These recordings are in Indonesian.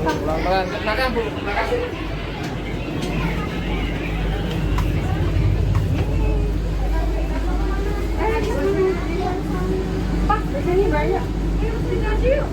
Pelan-pelan ke belakang, Bu. Ke belakang. Pak, di sini banyak. Yuk.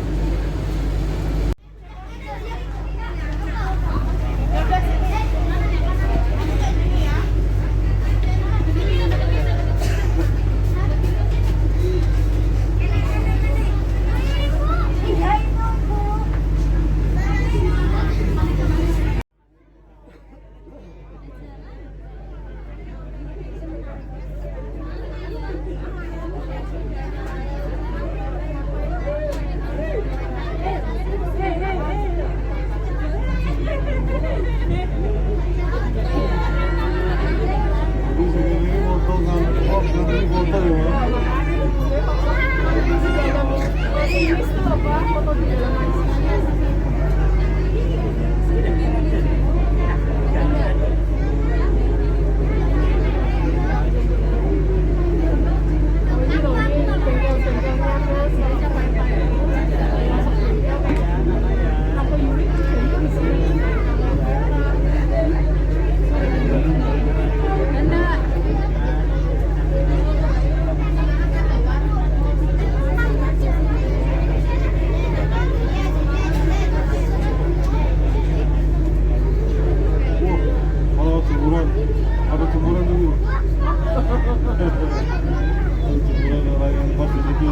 Ada jemuran dulu. Ada jemuran orang yang pas di situ.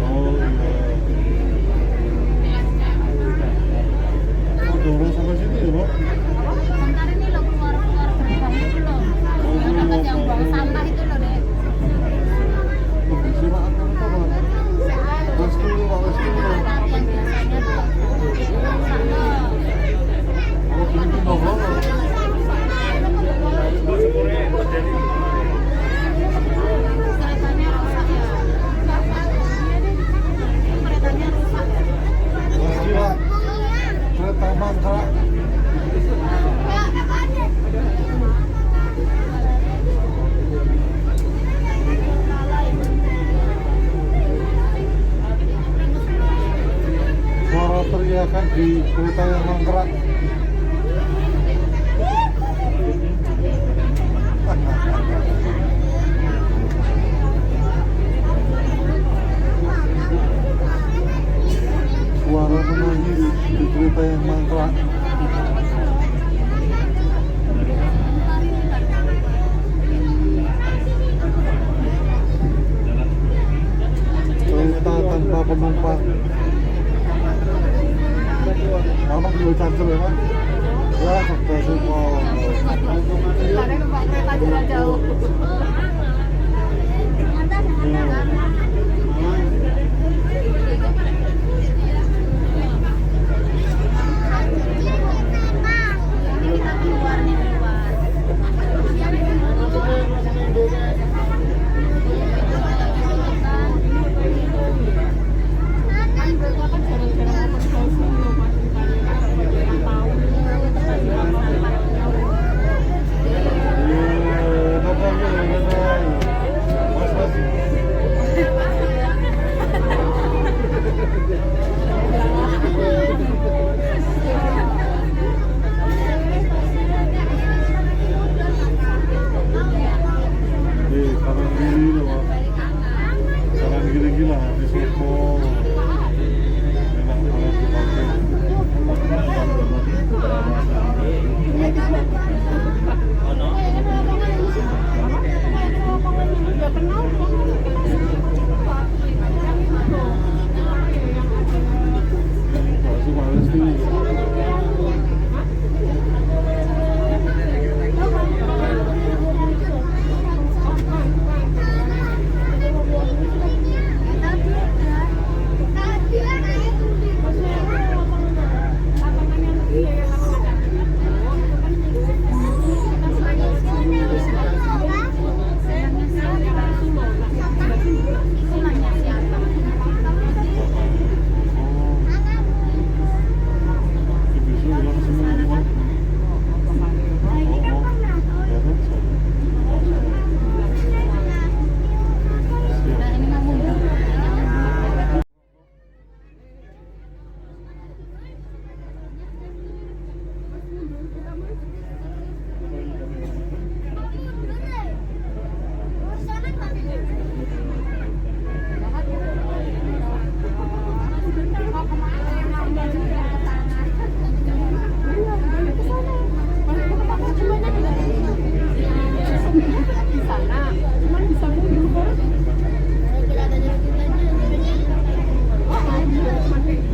Oh iya. Oh, dorong sampai sini ya, Pak? Sebentar ini loh keluar-keluar gerbang itu loh. Tempat yang buang sampah itu loh, Dek. Silakan apa, Pak? Restu, Pak, restu. Yang biasanya tuh Oh, gini tuh mahal. keretanya rusak ya. Keretanya rusak ya. Pasti, Pak. Kereta mangkrak. Suara teriakan di kereta yang mangkrak. Suara menangis di kereta yang mangkrak. Kereta tanpa penumpang. Mama juga cancel ya, Pak? Ya, sampai semua. Karena numpak kereta jarak jauh. Kita keluar nih, keluar. Kan mereka kan jarang-jarang open house dulu, Mas. Tahu. gini-gini lah di Sopo. Enak banget di Sopo. Bakso Palesti.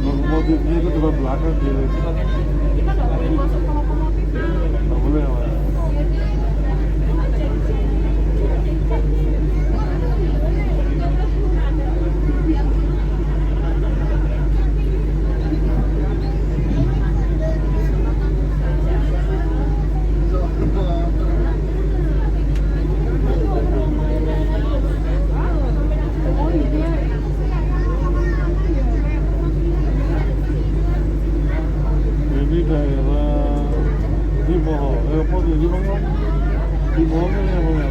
Lokomotifnya itu depan belakang gitu. Kita nggak boleh masuk ke lokomotif. Nggak boleh Mas. Ini daerah Limoho, airport di Limoho. Limoho ini apa ya?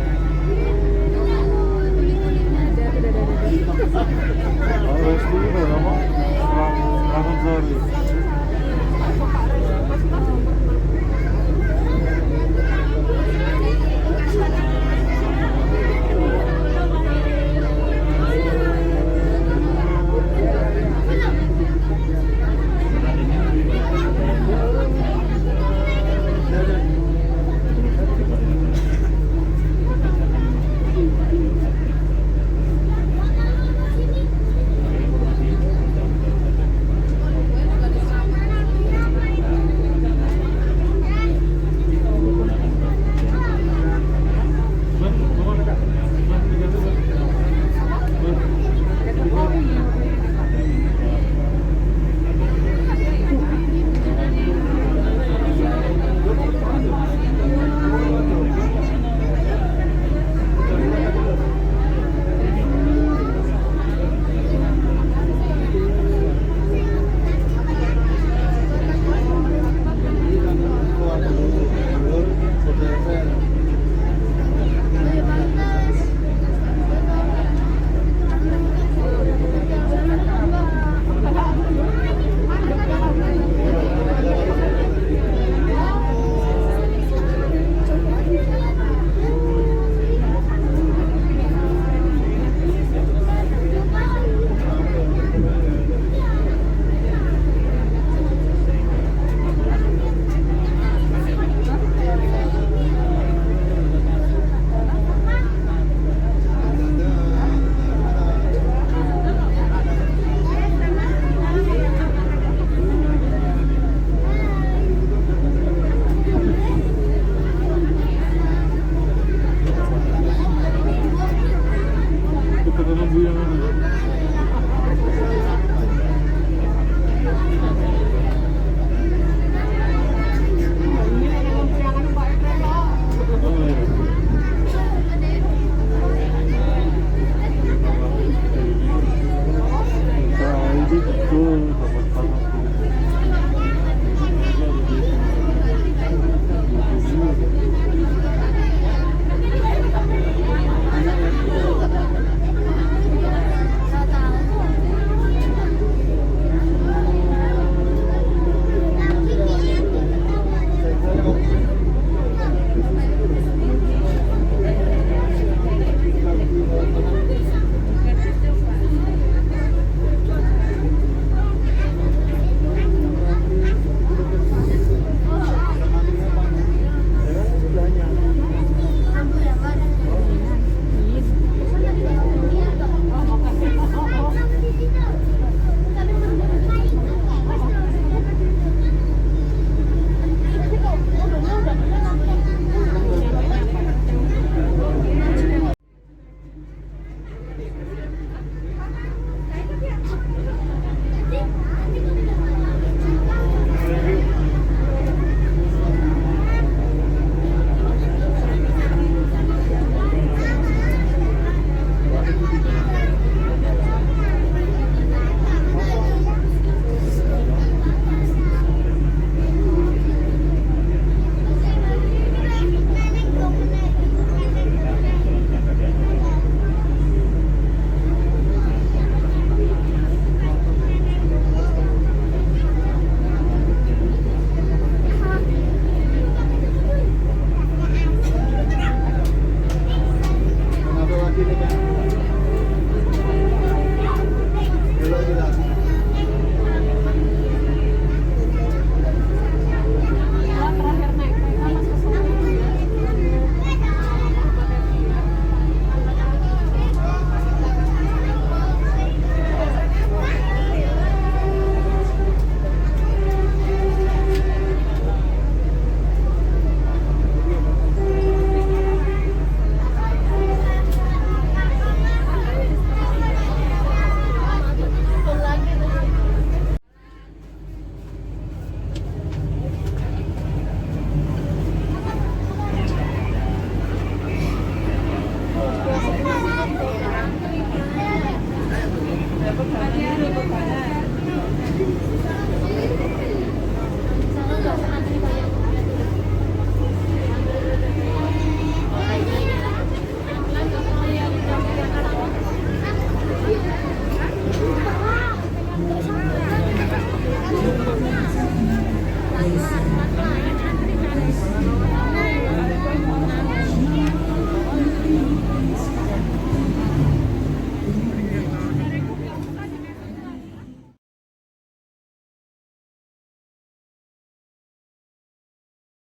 Resti itu apa? Ramansari. dapat